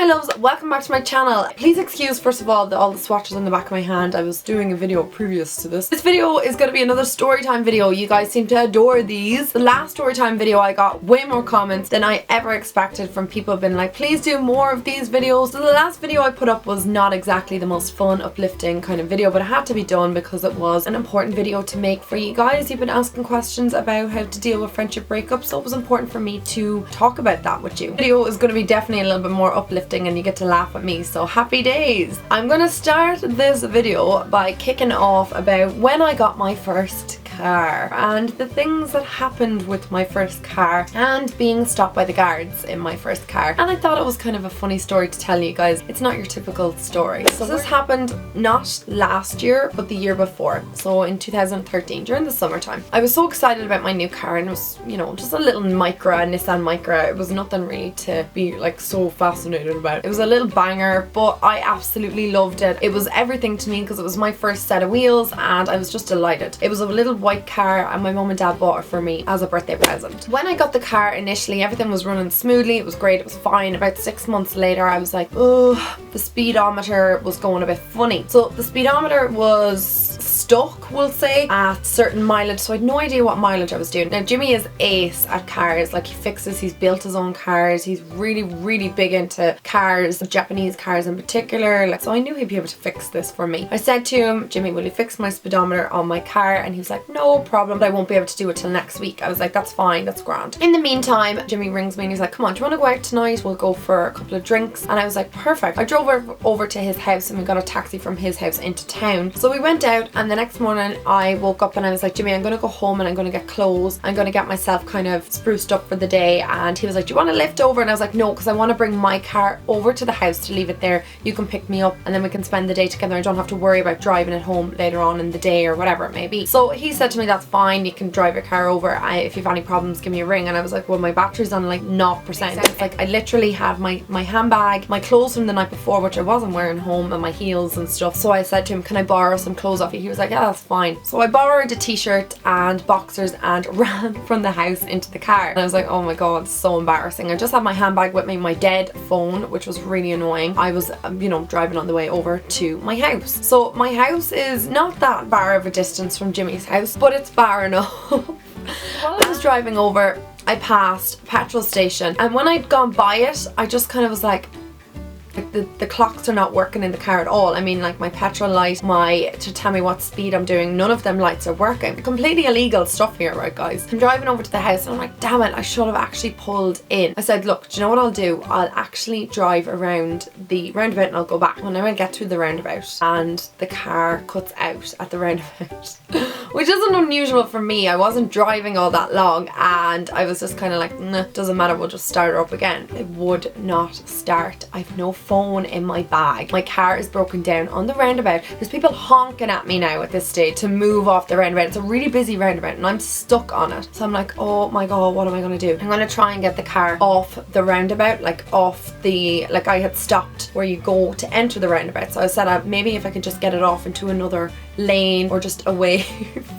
my loves, welcome back to my channel. Please excuse first of all all the swatches on the back of my hand. I was doing a video previous to this. This video is going to be another storytime video. You guys seem to adore these. The last storytime video I got way more comments than I ever expected from people being like, please do more of these videos. So the last video I put up was not exactly the most fun, uplifting kind of video, but it had to be done because it was an important video to make for you guys. You've been asking questions about how to deal with friendship breakups, so it was important for me to talk about that with you. The video is going to be definitely a little bit more uplifting and you get to laugh at me, so happy days. I'm going to start this video by kicking off about when I got my first car and the things that happened with my first car and being stopped by the guards in my first car. And I thought it was kind of a funny story to tell you guys. It's not your typical story. So this happened not last year but the year before, so in 2013 during the summertime. I was so excited about my new car, and it was, you know, just a little Micra, Nissan Micra. It was nothing really to be like so fascinated about. It was a little banger, but I absolutely loved it. It was everything to me because it was my first set of wheels and I was just delighted. It was a little white car and my mum and dad bought it for me as a birthday present. When I got the car initially, everything was running smoothly. It was great, it was fine. About 6 months later I was like, oh, the speedometer was going a bit funny. So the speedometer was stuck, we'll say, at certain mileage, so I had no idea what mileage I was doing. Now Jimmy is ace at cars, like he fixes, he's built his own cars, he's really big into cars, Japanese cars in particular, like, so I knew he'd be able to fix this for me. I said to him, Jimmy, will you fix my speedometer on my car? And he was like, no problem, but I won't be able to do it till next week. I was like, that's fine, that's grand. In the meantime, Jimmy rings me and he's like, come on, do you want to go out tonight? We'll go for a couple of drinks. And I was like, perfect. I drove over to his house and we got a taxi from his house into town. So we went out, and the next morning I woke up and I was like, Jimmy, I'm going to go home and I'm going to get clothes. I'm going to get myself kind of spruced up for the day. And he was like, do you want to lift over? And I was like, no, because I want to bring my car over to the house to leave it there. You can pick me up and then we can spend the day together. I don't have to worry about driving it home later on in the day or whatever it may be. So he said to me, that's fine, you can drive your car over. If you have any problems, give me a ring. And I was like, well, my battery's on like 0%. It's like I literally had my handbag, my clothes from the night before, which I wasn't wearing home, and my heels and stuff. So I said to him, can I borrow some clothes off you? He was like, yeah, that's fine. So I borrowed a t-shirt and boxers and ran from the house into the car. And I was like, oh my god, so embarrassing. I just had my handbag with me, my dead phone, which was really annoying. I was, you know, driving on the way over to my house. So my house is not that far of a distance from Jimmy's house, but it's far enough. While I was driving over, I passed a petrol station, and when I'd gone by it, I just kind of was like the clocks are not working in the car at all. I mean, like my petrol light, to tell me what speed I'm doing, none of them lights are working. Completely illegal stuff here, right guys? I'm driving over to the house and I'm like, damn it, I should have actually pulled in. I said, look, do you know what I'll do? I'll actually drive around the roundabout and I'll go back. When I get to the roundabout and the car cuts out at the roundabout, which isn't unusual for me. I wasn't driving all that long and I was just kind of like, nah, doesn't matter, we'll just start her up again. It would not start. I've no phone in my bag. My car is broken down on the roundabout. There's people honking at me now at this stage to move off the roundabout. It's a really busy roundabout and I'm stuck on it. So I'm like, oh my god, what am I going to do? I'm going to try and get the car off the roundabout, like off the, like I had stopped where you go to enter the roundabout. So I said maybe if I could just get it off into another lane or just away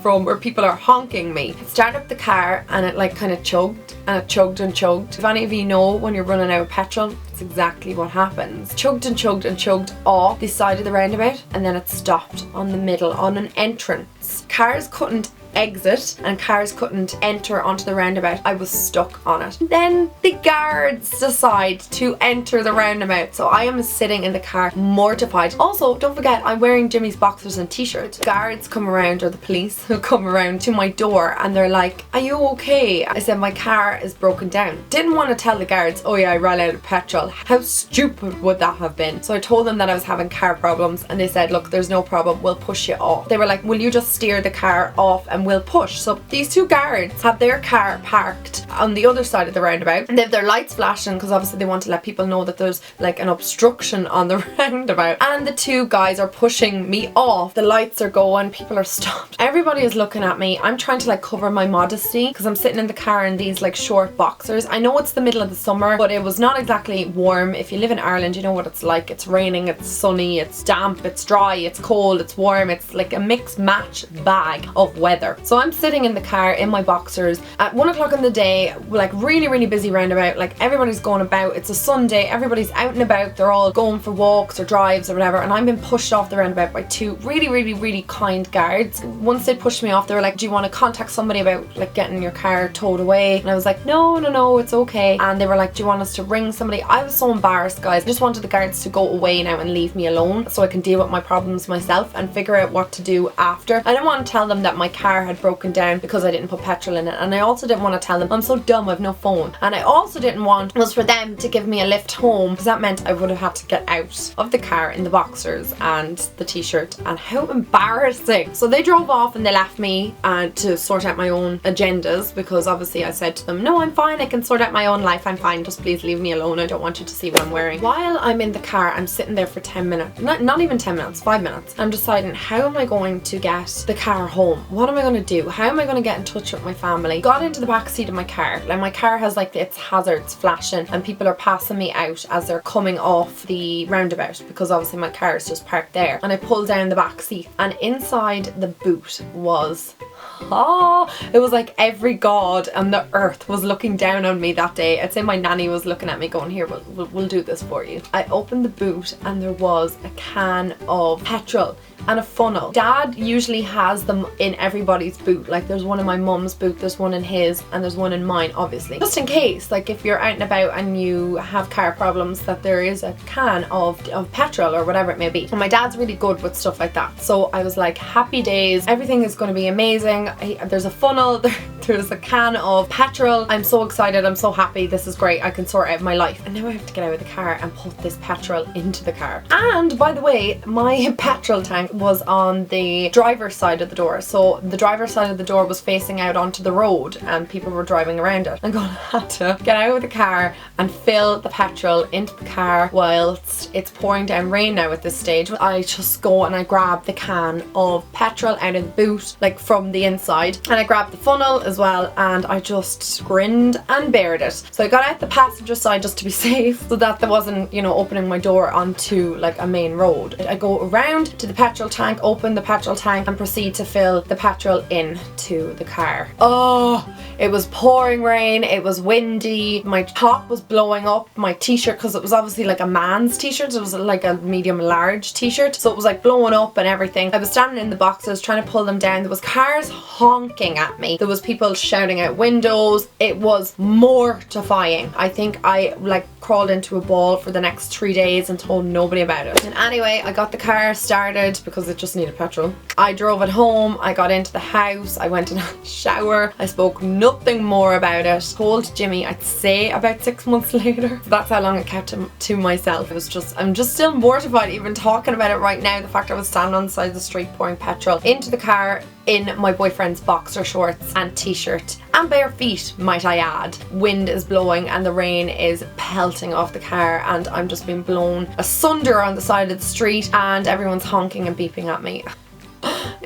from where people are honking me. I started up the car and it like kind of chugged and it chugged and chugged. If any of you know when you're running out of petrol, it's exactly what happens. Chugged and chugged and chugged off the side of the roundabout and then it stopped on the middle on an entrance. Cars couldn't exit and cars couldn't enter onto the roundabout. I was stuck on it. Then the guards decide to enter the roundabout, so I am sitting in the car mortified. Also, don't forget, I'm wearing Jimmy's boxers and t-shirt. Guards come around, or the police who come around to my door and they're like, are you okay? I said, my car is broken down. Didn't want to tell the guards, oh yeah, I ran out of petrol. How stupid would that have been? So I told them that I was having car problems and they said, look, there's no problem, we'll push you off. They were like, will you just steer the car off and we'll push? So these two guards have their car parked on the other side of the roundabout and they have their lights flashing because obviously they want to let people know that there's like an obstruction on the roundabout, and the two guys are pushing me off. The lights are going, people are stopped, everybody is looking at me. I'm trying to like cover my modesty because I'm sitting in the car in these like short boxers. I know it's the middle of the summer, but it was not exactly warm. If you live in Ireland, you know what it's like. It's raining, it's sunny, it's damp, it's dry, it's cold, it's warm. It's like a mixed match bag of weather. there. So I'm sitting in the car in my boxers at 1 o'clock in the day, like really busy roundabout, like everybody's going about, it's a Sunday, everybody's out and about, they're all going for walks or drives or whatever, and I'm being pushed off the roundabout by two really kind guards. Once they pushed me off, they were like, do you want to contact somebody about like getting your car towed away? And I was like, no, it's okay. And they were like, do you want us to ring somebody? I was so embarrassed, guys. I just wanted the guards to go away now and leave me alone so I can deal with my problems myself and figure out what to do after. I didn't want to tell them that my car had broken down because I didn't put petrol in it, and I also didn't want to tell them I'm so dumb, I've no phone. And I also didn't want was for them to give me a lift home, because that meant I would have had to get out of the car in the boxers and the t-shirt, and how embarrassing. So they drove off and they left me to sort out my own agendas, because obviously I said to them, no, I'm fine, I can sort out my own life, I'm fine, just please leave me alone, I don't want you to see what I'm wearing. While I'm in the car, I'm sitting there for 10 minutes, not even 10 minutes, 5 minutes. I'm deciding, how am I going to get the car home? What am I going to do? How am I going to get in touch with my family? Got into the back seat of my car. Like, my car has like its hazards flashing and people are passing me out as they're coming off the roundabout, because obviously my car is just parked there. And I pulled down the back seat, and inside the boot was, it was like every god on the earth was looking down on me that day. I'd say my nanny was looking at me going, here, we'll do this for you. I opened the boot and there was a can of petrol and a funnel. Dad usually has them in everybody's boot. Like, there's one in my mum's boot, there's one in his, and there's one in mine, obviously. Just in case, like if you're out and about and you have car problems, that there is a can of petrol or whatever it may be. And my dad's really good with stuff like that. So I was like, happy days, everything is going to be amazing. There's a funnel, there's a can of petrol. I'm so excited, I'm so happy, this is great, I can sort out my life. And now I have to get out of the car and put this petrol into the car. And by the way, my petrol tank was on the driver's side of the door. So the driver's side of the door was facing out onto the road and people were driving around it. I'm gonna have to get out of the car and fill the petrol into the car whilst it's pouring down rain now at this stage. I just go and I grab the can of petrol out of the boot, like from the inside, and I grabbed the funnel as well, and I just grinned and bared it. So I got out the passenger side just to be safe, so that there wasn't, you know, opening my door onto like a main road. I go around to the petrol tank, open the petrol tank, and proceed to fill the petrol into the car. Oh, it was pouring rain, it was windy, my top was blowing up, my t-shirt, because it was obviously like a man's t-shirt, it was like a medium large t-shirt, so it was like blowing up and everything. I was standing in the boxes trying to pull them down, there was cars honking at me, there was people shouting out windows, it was mortifying. I think I like crawled into a ball for the next 3 days and told nobody about it. And anyway, I got the car started because it just needed petrol. I drove it home, I got into the house, I went in a shower, I spoke nothing more about it. Told Jimmy, I'd say about 6 months later. That's how long I kept him to myself. It was just, I'm just still mortified even talking about it right now. The fact I was standing on the side of the street pouring petrol into the car in my boyfriend's boxer shorts and t-shirt and bare feet, might I add. Wind is blowing and the rain is pelting off the car, and I'm just being blown asunder on the side of the street and everyone's honking and beeping at me.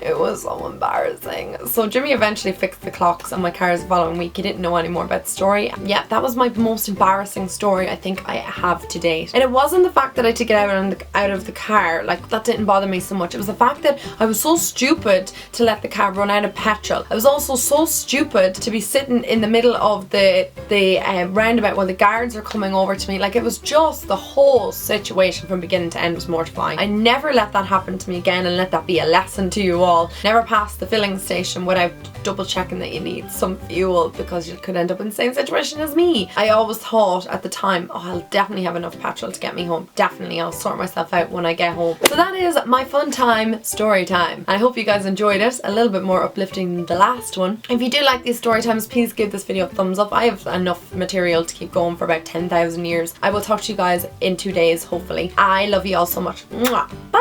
It was so embarrassing. So Jimmy eventually fixed the clocks on my cars the following week. He didn't know any more about the story. Yeah, that was my most embarrassing story I think I have to date. And it wasn't the fact that I had to get out of the car, like that didn't bother me so much. It was the fact that I was so stupid to let the car run out of petrol. I was also so stupid to be sitting in the middle of the roundabout while the guards are coming over to me. Like, it was just the whole situation from beginning to end was mortifying. I never let that happen to me again, and let that be a lesson to you all. Never pass the filling station without double checking that you need some fuel, because you could end up in the same situation as me. I always thought at the time, oh, I'll definitely have enough petrol to get me home. Definitely, I'll sort myself out when I get home. So that is my fun time story time. I hope you guys enjoyed it. A little bit more uplifting than the last one. If you do like these story times, please give this video a thumbs up. I have enough material to keep going for about 10,000 years. I will talk to you guys in 2 days, hopefully. I love you all so much. Mwah. Bye.